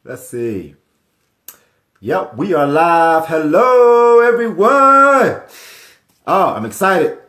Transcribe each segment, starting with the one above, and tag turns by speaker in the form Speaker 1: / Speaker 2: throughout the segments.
Speaker 1: Let's see. Yep, we are live. Hello, everyone. Oh, I'm excited.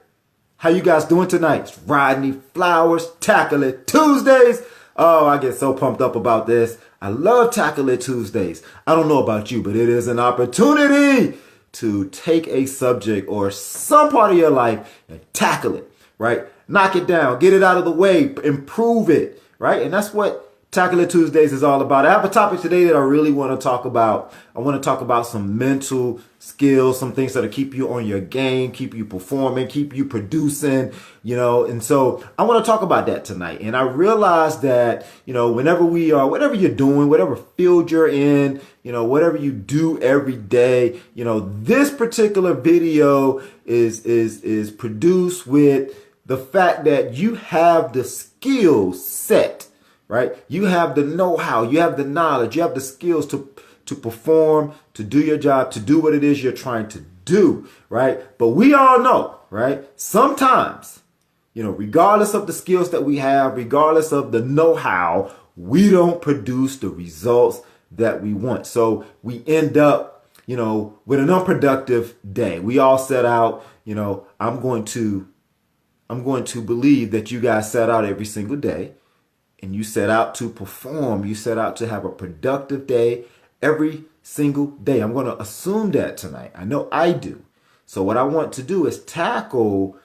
Speaker 1: How you guys doing tonight? It's Rodney Flowers, Tackle It Tuesdays. Oh, I get so pumped up about this. I love Tackle It Tuesdays. I don't know about you, but it is an opportunity to take a subject or some part of your life and tackle it, right? Knock it down, get it out of the way, improve it, right? And that's what Tackle It Tuesdays is all about. I have a topic today that I really want to talk about. I want to talk about some mental skills, some things that'll keep you on your game, keep you performing, keep you producing, and so I want to talk about that tonight. And I realize that, whenever whatever you're doing, whatever field you're in, whatever you do every day, this particular video is produced with the fact that you have the skill set. Right? You have the know-how, you have the knowledge, you have the skills to perform, to do your job, to do what it is you're trying to do, right? But we all know, right? Sometimes, regardless of the skills that we have, regardless of the know-how, we don't produce the results that we want. So we end up, with an unproductive day. We all set out, I'm going to believe that you guys set out every single day. And you set out to perform. You set out to have a productive day every single day. I'm going to assume that tonight. I know I do. So what I want to do is tackle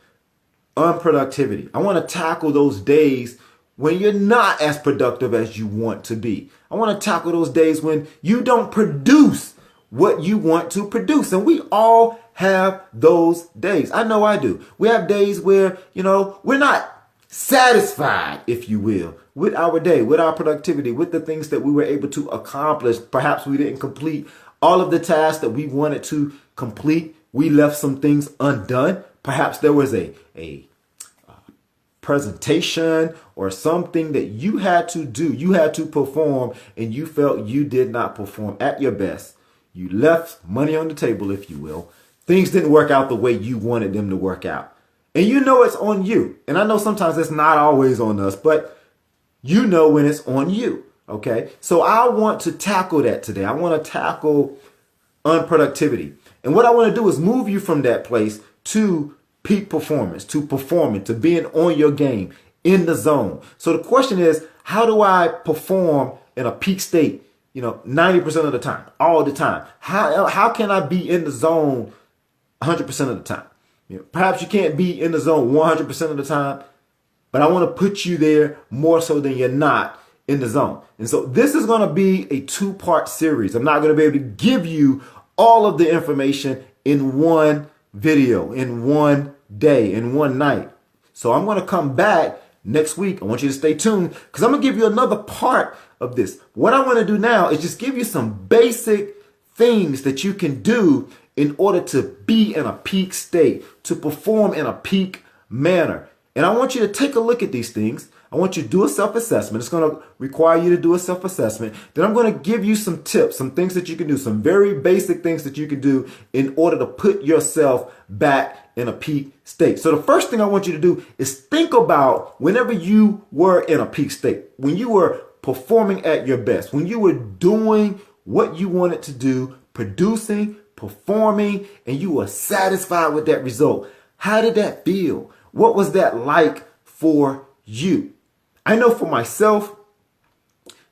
Speaker 1: unproductivity. I want to tackle those days when you're not as productive as you want to be. I want to tackle those days when you don't produce what you want to produce. And we all have those days. I know I do. We have days where, we're not satisfied, if you will, with our day, with our productivity, with the things that we were able to accomplish. Perhaps we didn't complete all of the tasks that we wanted to complete. We left some things undone. Perhaps there was a presentation or something that you had to do, you had to perform, and you felt you did not perform at your best. You left money on the table, if you will. Things didn't work out the way you wanted them to work out. And it's on you. And I know sometimes it's not always on us, but when it's on you. Okay. So I want to tackle that today. I want to tackle unproductivity. And what I want to do is move you from that place to peak performance, to performing, to being on your game, in the zone. So the question is, how do I perform in a peak state, 90% of the time, all the time? How can I be in the zone 100% of the time? Perhaps you can't be in the zone 100% of the time, but I want to put you there more so than you're not in the zone. And so this is going to be a two-part series. I'm not going to be able to give you all of the information in one video, in one day, in one night. So I'm going to come back next week. I want you to stay tuned because I'm going to give you another part of this. What I want to do now is just give you some basic things that you can do in order to be in a peak state, to perform in a peak manner. And I want you to take a look at these things. I want you to do a self-assessment. It's going to require you to do a self-assessment. Then I'm going to give you some tips, some things that you can do, some very basic things that you can do in order to put yourself back in a peak state. So the first thing I want you to do is think about whenever you were in a peak state, when you were performing at your best, when you were doing what you wanted to do, producing, performing, and you were satisfied with that result. How did that feel? What was that like for you? I know for myself,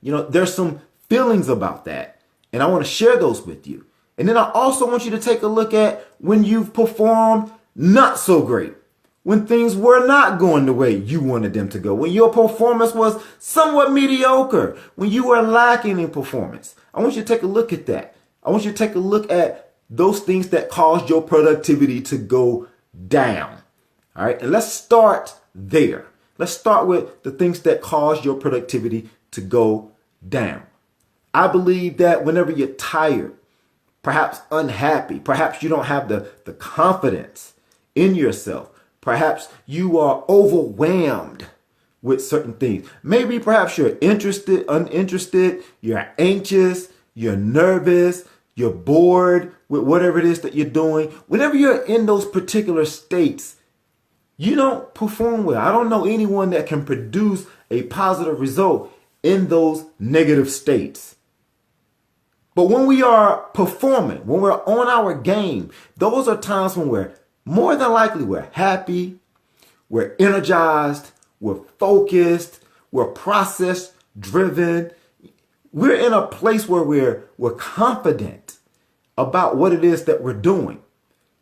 Speaker 1: there's some feelings about that, and I want to share those with you. And then I also want you to take a look at when you've performed not so great, when things were not going the way you wanted them to go, when your performance was somewhat mediocre, when you were lacking in performance. I want you to take a look at that. I want you to take a look at those things that caused your productivity to go down. All right. And let's start there. Let's start with the things that cause your productivity to go down. I believe that whenever you're tired, perhaps unhappy, perhaps you don't have the confidence in yourself, perhaps you are overwhelmed with certain things. Maybe perhaps you're interested, uninterested, you're anxious, you're nervous, you're bored with whatever it is that you're doing. Whenever you're in those particular states, you don't perform well. I don't know anyone that can produce a positive result in those negative states. But when we are performing, when we're on our game, those are times when we're more than likely we're happy, we're energized, we're focused, we're process driven. We're in a place where we're confident about what it is that we're doing.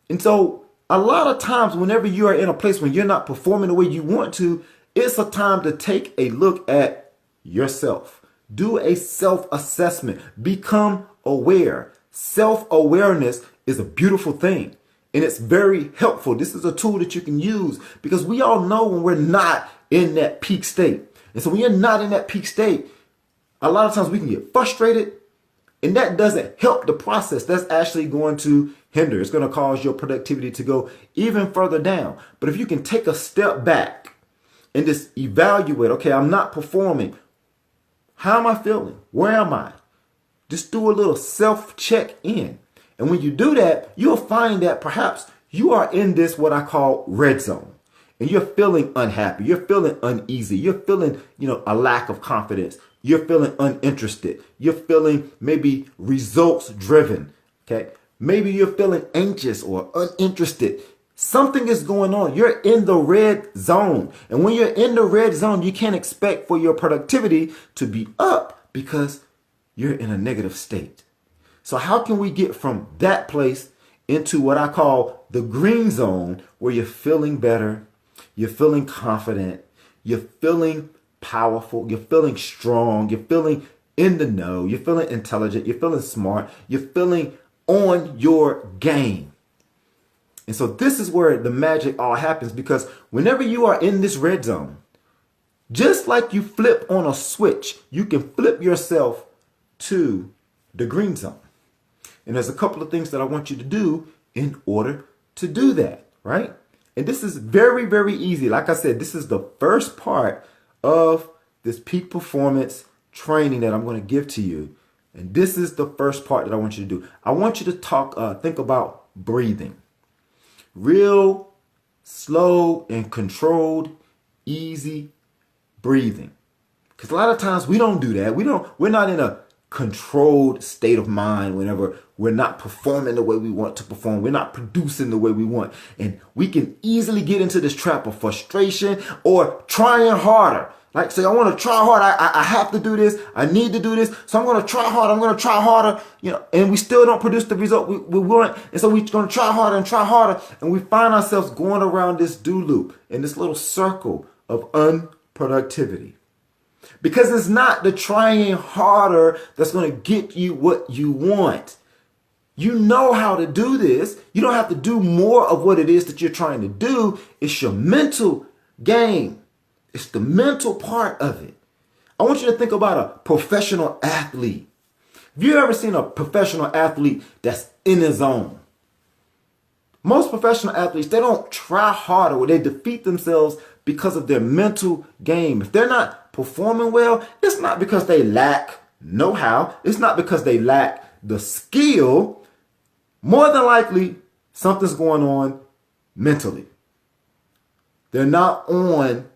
Speaker 1: And so a lot of times whenever you are in a place when you're not performing the way you want to, it's a time to take a look at yourself. Do a self-assessment. Become aware. Self-awareness is a beautiful thing. And it's very helpful. This is a tool that you can use because we all know when we're not in that peak state. And so when you're not in that peak state, a lot of times we can get frustrated, and that doesn't help the process. That's actually going to hinder. It's going to cause your productivity to go even further down. But if you can take a step back and just evaluate, okay, I'm not performing. How am I feeling? Where am I? Just do a little self-check in. And when you do that, you'll find that perhaps you are in this, what I call red zone. And you're feeling unhappy. You're feeling uneasy. You're feeling, a lack of confidence. You're feeling uninterested. You're feeling maybe results driven. Okay. Maybe you're feeling anxious or uninterested. Something is going on. You're in the red zone. And when you're in the red zone, you can't expect for your productivity to be up because you're in a negative state. So how can we get from that place into what I call the green zone, where you're feeling better, you're feeling confident, you're feeling powerful, you're feeling strong, you're feeling in the know, you're feeling intelligent, you're feeling smart, you're feeling on your game. And so this is where the magic all happens, because whenever you are in this red zone, just like you flip on a switch, you can flip yourself to the green zone. And there's a couple of things that I want you to do in order to do that, right? And this is very, very easy. Like I said, this is the first part of this peak performance training that I'm going to give to you. And this is the first part that I want you to do. I want you to think about breathing. Real slow and controlled, easy breathing. Because a lot of times we don't do that. We're not in a controlled state of mind whenever we're not performing the way we want to perform. We're not producing the way we want. And we can easily get into this trap of frustration or trying harder. Like, say, I want to try hard. I have to do this. I need to do this. So I'm going to try hard. I'm going to try harder, and we still don't produce the result we want. And so we're going to try harder and try harder. And we find ourselves going around this do loop in this little circle of unproductivity. Because it's not the trying harder that's going to get you what you want. You know how to do this. You don't have to do more of what it is that you're trying to do. It's your mental game. It's the mental part of it. I want you to think about a professional athlete. Have you ever seen a professional athlete that's in his zone? Most professional athletes, they don't try harder or they defeat themselves because of their mental game. If they're not performing well, it's not because they lack know-how. It's not because they lack the skill. More than likely, something's going on mentally. They're not on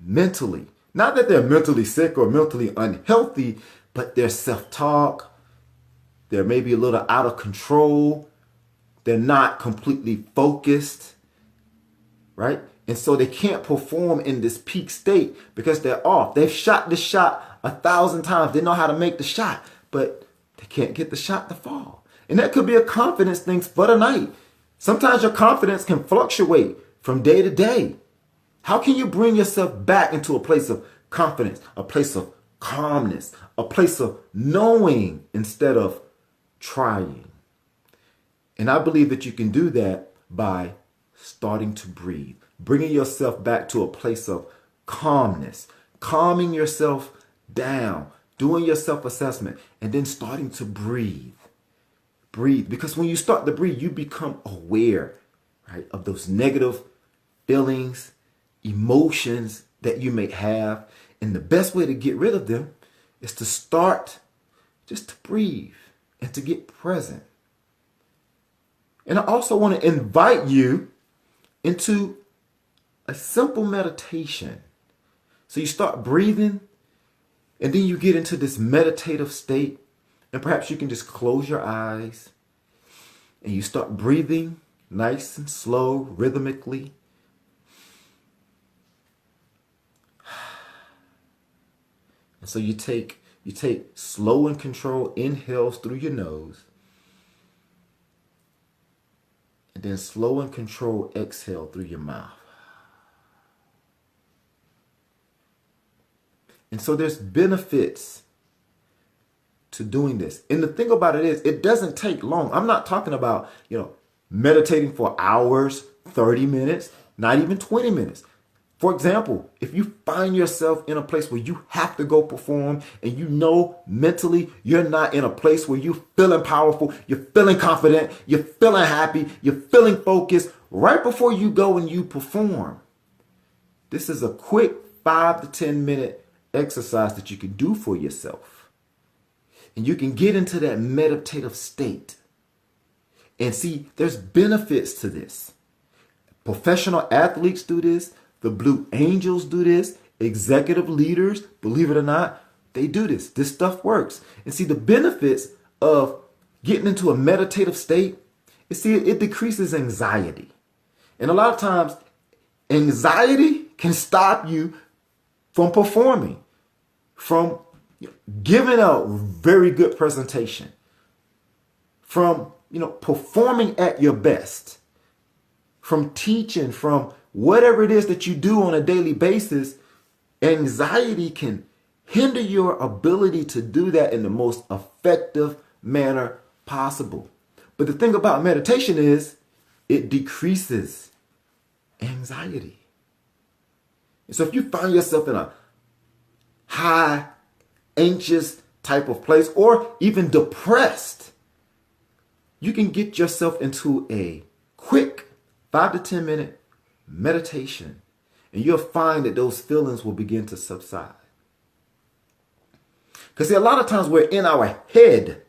Speaker 1: mentally. Not that they're mentally sick or mentally unhealthy, but their self-talk, they're maybe a little out of control. They're not completely focused, right? And so they can't perform in this peak state because they're off. They've shot the shot 1,000 times. They know how to make the shot, but they can't get the shot to fall. And that could be a confidence thing for the night. Sometimes your confidence can fluctuate from day to day. How can you bring yourself back into a place of confidence, a place of calmness, a place of knowing instead of trying? And I believe that you can do that by starting to breathe, bringing yourself back to a place of calmness, calming yourself down, doing your self-assessment, and then starting to breathe. Breathe, because when you start to breathe, you become aware, right, of those negative feelings, emotions that you may have. And the best way to get rid of them is to start just to breathe and to get present. And I also want to invite you into a simple meditation. So you start breathing and then you get into this meditative state. And perhaps you can just close your eyes and you start breathing nice and slow, rhythmically. And so you take slow and controlled inhales through your nose. And then slow and controlled exhale through your mouth. And so there's benefits to doing this. And the thing about it is, it doesn't take long. I'm not talking about, meditating for hours, 30 minutes, not even 20 minutes. For example, if you find yourself in a place where you have to go perform and mentally you're not in a place where you're feeling powerful, you're feeling confident, you're feeling happy, you're feeling focused right before you go and you perform. This is a quick 5 to 10 minute exercise that you can do for yourself. And you can get into that meditative state. And see, there's benefits to this. Professional athletes do this. The Blue Angels do this. Executive leaders, believe it or not, they do this. This stuff works. And see, the benefits of getting into a meditative state is, it decreases anxiety. And a lot of times, anxiety can stop you from performing, from giving a very good presentation, from performing at your best, from teaching, from whatever it is that you do on a daily basis. Anxiety can hinder your ability to do that in the most effective manner possible. But the thing about meditation is it decreases anxiety. And so if you find yourself in a high, anxious type of place, or even depressed, you can get yourself into a quick 5 to 10 minute meditation, and you'll find that those feelings will begin to subside. Because see, a lot of times we're in our head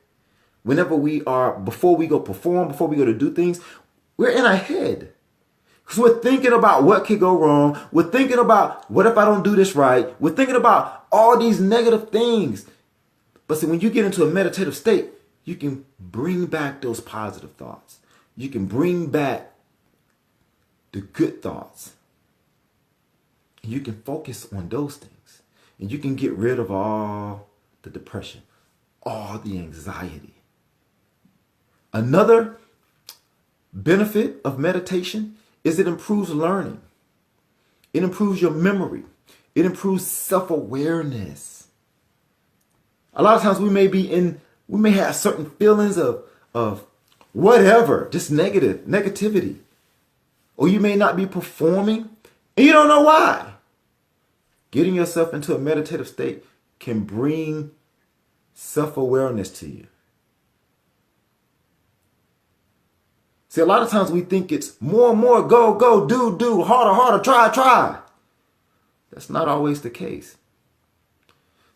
Speaker 1: before we go perform, before we go to do things, we're in our head. Because we're thinking about what could go wrong. We're thinking about, what if I don't do this right? We're thinking about all these negative things. But see, when you get into a meditative state, you can bring back those positive thoughts. You can bring back the good thoughts. And you can focus on those things. And you can get rid of all the depression, all the anxiety. Another benefit of meditation is it improves learning. It improves your memory. It improves self-awareness. A lot of times we may have certain feelings of whatever, just negativity. Or you may not be performing and you don't know why. Getting yourself into a meditative state can bring self-awareness to you. See, a lot of times we think it's more and more, go, do, harder, try. That's not always the case.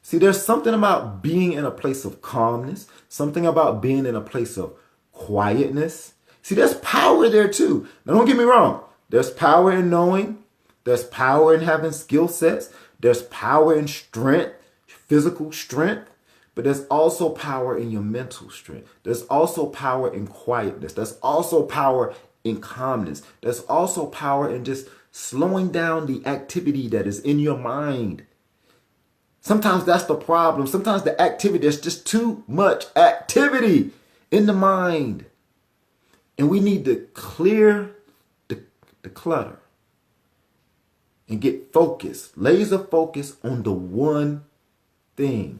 Speaker 1: See, there's something about being in a place of calmness, something about being in a place of quietness. See, there's power there too. Now, don't get me wrong. There's power in knowing. There's power in having skill sets. There's power in strength, physical strength. But there's also power in your mental strength. There's also power in quietness. There's also power in calmness. There's also power in just slowing down the activity that is in your mind. Sometimes that's the problem. Sometimes the activity, there's just too much activity in the mind. And we need to clear the clutter and get focused, laser focus on the one thing.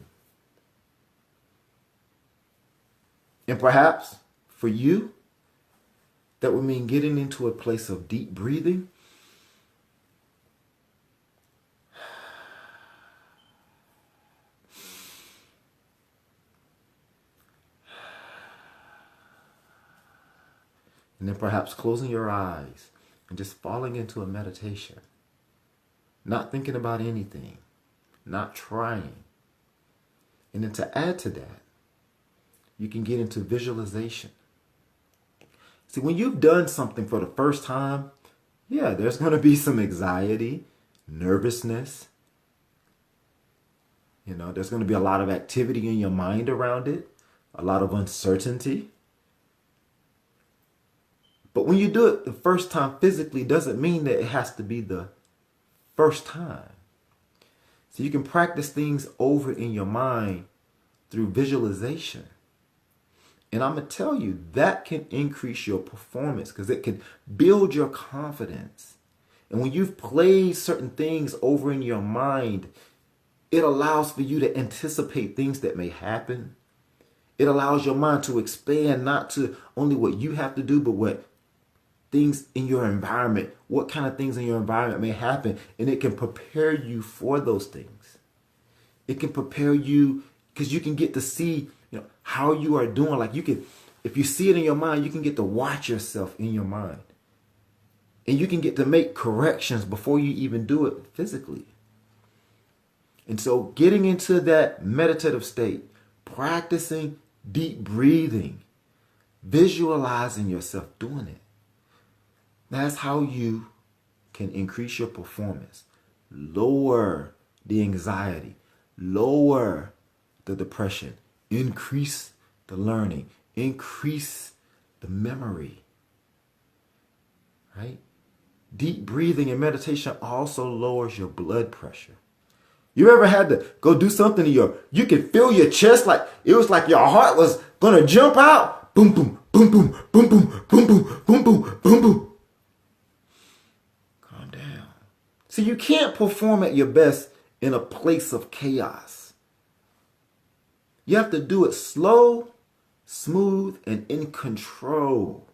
Speaker 1: And perhaps for you, that would mean getting into a place of deep breathing. And then perhaps closing your eyes and just falling into a meditation. Not thinking about anything. Not trying. And then to add to that, you can get into visualization. See, when you've done something for the first time, yeah, there's going to be some anxiety, nervousness. There's going to be a lot of activity in your mind around it. a lot of uncertainty. But when you do it the first time physically, doesn't mean that it has to be the first time. So you can practice things over in your mind through visualization. And I'm going to tell you, that can increase your performance because it can build your confidence. And when you've played certain things over in your mind, it allows for you to anticipate things that may happen. It allows your mind to expand not to only what you have to do, but what things in your environment, what kind of things in your environment may happen. And it can prepare you for those things. It can prepare you because you can get to see, how you are doing. Like you can, if you see it in your mind, you can get to watch yourself in your mind. And you can get to make corrections before you even do it physically. And so getting into that meditative state, practicing deep breathing, visualizing yourself doing it. That's how you can increase your performance, lower the anxiety, lower the depression, increase the learning, increase the memory, right? Deep breathing and meditation also lowers your blood pressure. You ever had to go do something and you could feel your chest like it was like your heart was gonna jump out? Boom, boom, boom, boom, boom, boom, boom, boom, boom, boom, boom, boom. Calm down. See, you can't perform at your best in a place of chaos. You have to do it slow, smooth, and in control.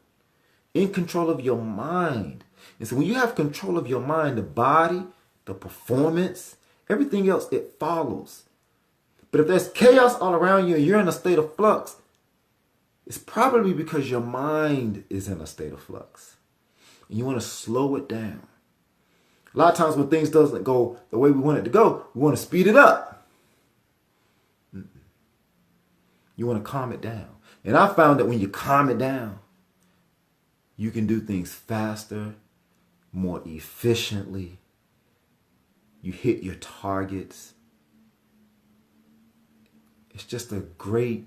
Speaker 1: In control of your mind. And so when you have control of your mind, the body, the performance, everything else, it follows. But if there's chaos all around you and you're in a state of flux, it's probably because your mind is in a state of flux. And you want to slow it down. A lot of times when things doesn't go the way we want it to go, we want to speed it up. You want to calm it down. And I found that when you calm it down, you can do things faster, more efficiently. You hit your targets. It's just a great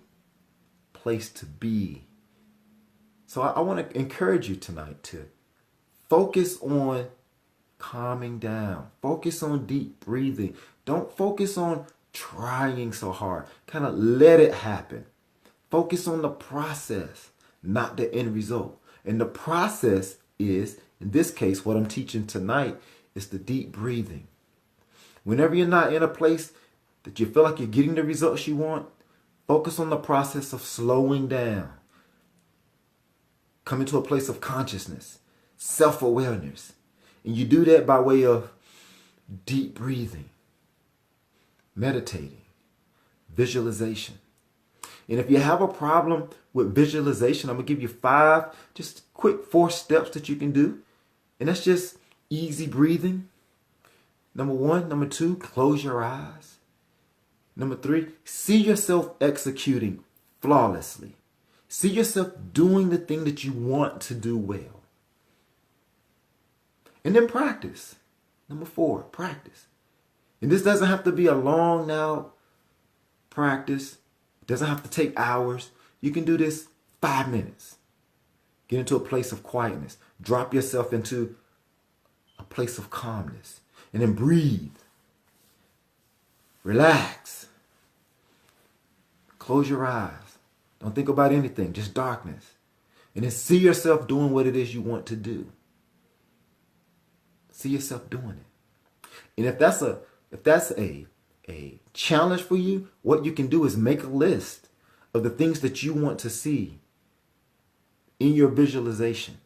Speaker 1: place to be. So I want to encourage you tonight to focus on calming down. Focus on deep breathing. Don't focus on trying so hard. Kind of let it happen. Focus on the process, not the end result. And the process is, in this case, what I'm teaching tonight is the deep breathing. Whenever you're not in a place that you feel like you're getting the results you want, focus on the process of slowing down. Come into a place of consciousness, self-awareness. And you do that by way of deep breathing, meditating, visualization. And if you have a problem with visualization, I'm going to give you 5 just quick 4 steps that you can do. And that's just easy breathing. Number 1. Number 2, close your eyes. Number 3, see yourself executing flawlessly. See yourself doing the thing that you want to do well. And then practice. Number 4, practice. And this doesn't have to be a long now practice. It doesn't have to take hours. You can do this 5 minutes. Get into a place of quietness. Drop yourself into a place of calmness. And then breathe. Relax. Close your eyes. Don't think about anything, just darkness. And then see yourself doing what it is you want to do. See yourself doing it. And if that's a challenge for you, what you can do is make a list of the things that you want to see in your visualization.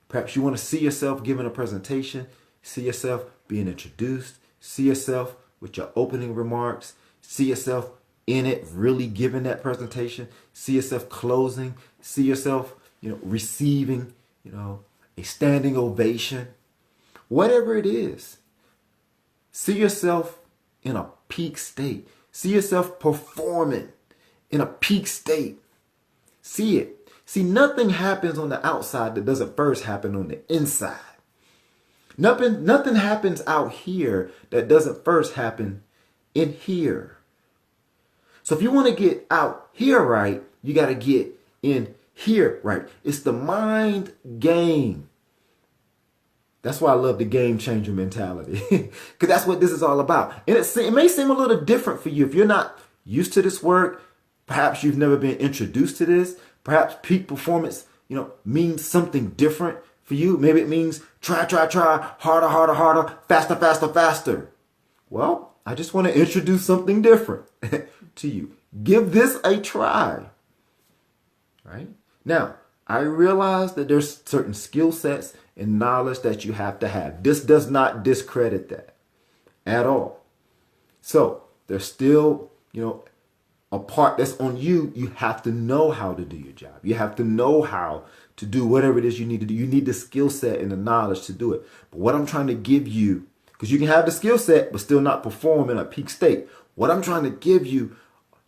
Speaker 1: Perhaps you want to see yourself giving a presentation, see yourself being introduced, see yourself with your opening remarks, see yourself in it really giving that presentation, see yourself closing, see yourself, receiving, a standing ovation. Whatever it is, see yourself in a peak state. See yourself performing in a peak state. See it. See, nothing happens on the outside that doesn't first happen on the inside. Nothing happens out here that doesn't first happen in here. So if you want to get out here right, you got to get in here right. It's the mind game. That's why I love the game changer mentality, because that's what this is all about. And it may seem a little different for you if you're not used to this work. Perhaps you've never been introduced to this. Perhaps peak performance, means something different for you. Maybe it means try, harder, faster. Well, I just want to introduce something different to you. Give this a try. Right? Now, I realize that there's certain skill sets and knowledge that you have to have. This does not discredit that at all. So there's still, a part that's on you. You have to know how to do your job. You have to know how to do whatever it is you need to do. You need the skill set and the knowledge to do it. But what I'm trying to give you, because you can have the skill set but still not perform in a peak state. What I'm trying to give you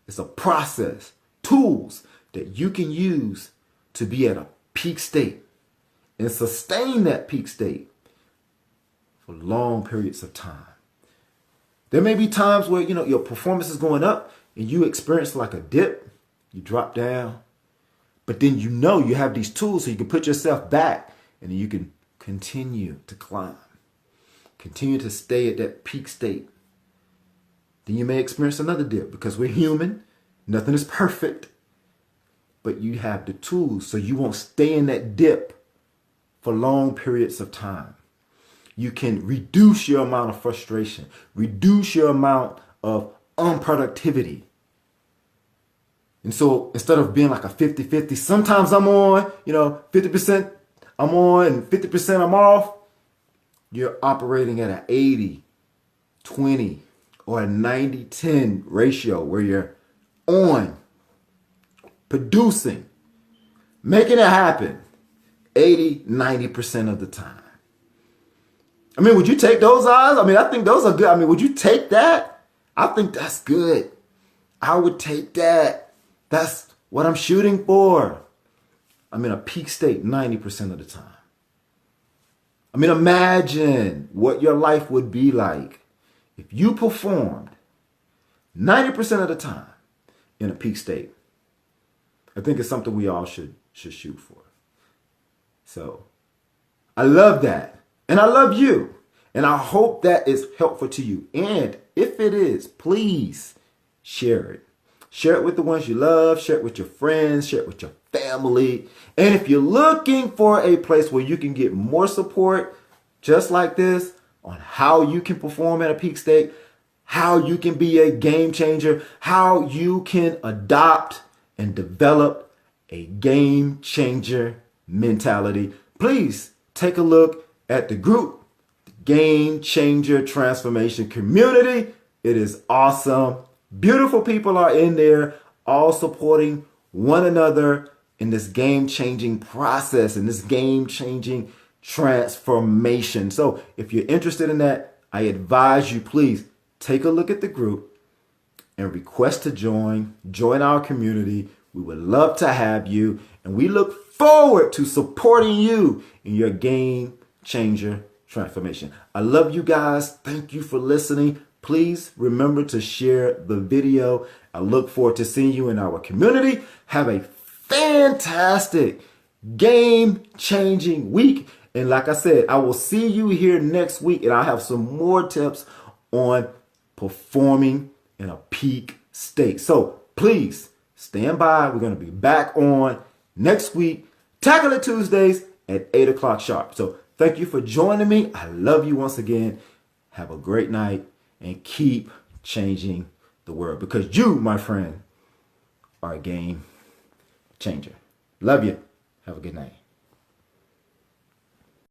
Speaker 1: is a process, tools that you can use to be at a peak state and sustain that peak state for long periods of time. There may be times where, your performance is going up and you experience like a dip, you drop down, but then you have these tools so you can put yourself back and then you can continue to climb, continue to stay at that peak state. Then you may experience another dip because we're human, nothing is perfect, but you have the tools so you won't stay in that dip for long periods of time. You can reduce your amount of frustration, reduce your amount of unproductivity. And so instead of being like a 50-50, sometimes I'm on, 50% I'm on and 50% I'm off, you're operating at an 80-20 or a 90-10 ratio where you're on, producing, making it happen 80-90% of the time. Would you take those odds? I think those are good. Would you take that? I think that's good. I would take that. That's what I'm shooting for. I'm in a peak state 90% of the time. Imagine what your life would be like if you performed 90% of the time in a peak state. I think it's something we all should shoot for. So I love that. And I love you. And I hope that is helpful to you. And if it is, please share it. Share it with the ones you love. Share it with your friends. Share it with your family. And if you're looking for a place where you can get more support, just like this, on how you can perform at a peak state, how you can be a game changer, how you can adopt and develop a game changer mentality, please take a look at the group, the Game Changer Transformation Community. It is awesome. Beautiful people are in there, all supporting one another in this game-changing process, in this game-changing transformation. So if you're interested in that, I advise you, please take a look at the group and request to join our community. We would love to have you, and we look forward to supporting you in your game changer transformation. I love you guys. Thank you for listening. Please remember to share the video. I look forward to seeing you in our community. Have a fantastic game-changing week. And like I said, I will see you here next week, and I'll have some more tips on performing in a peak state. So please stand by. We're going to be back on next week, Tackle It Tuesdays at 8 o'clock sharp. So thank you for joining me. I love you once again. Have a great night and keep changing the world, because you, my friend, are a game changer. Love you. Have a good night.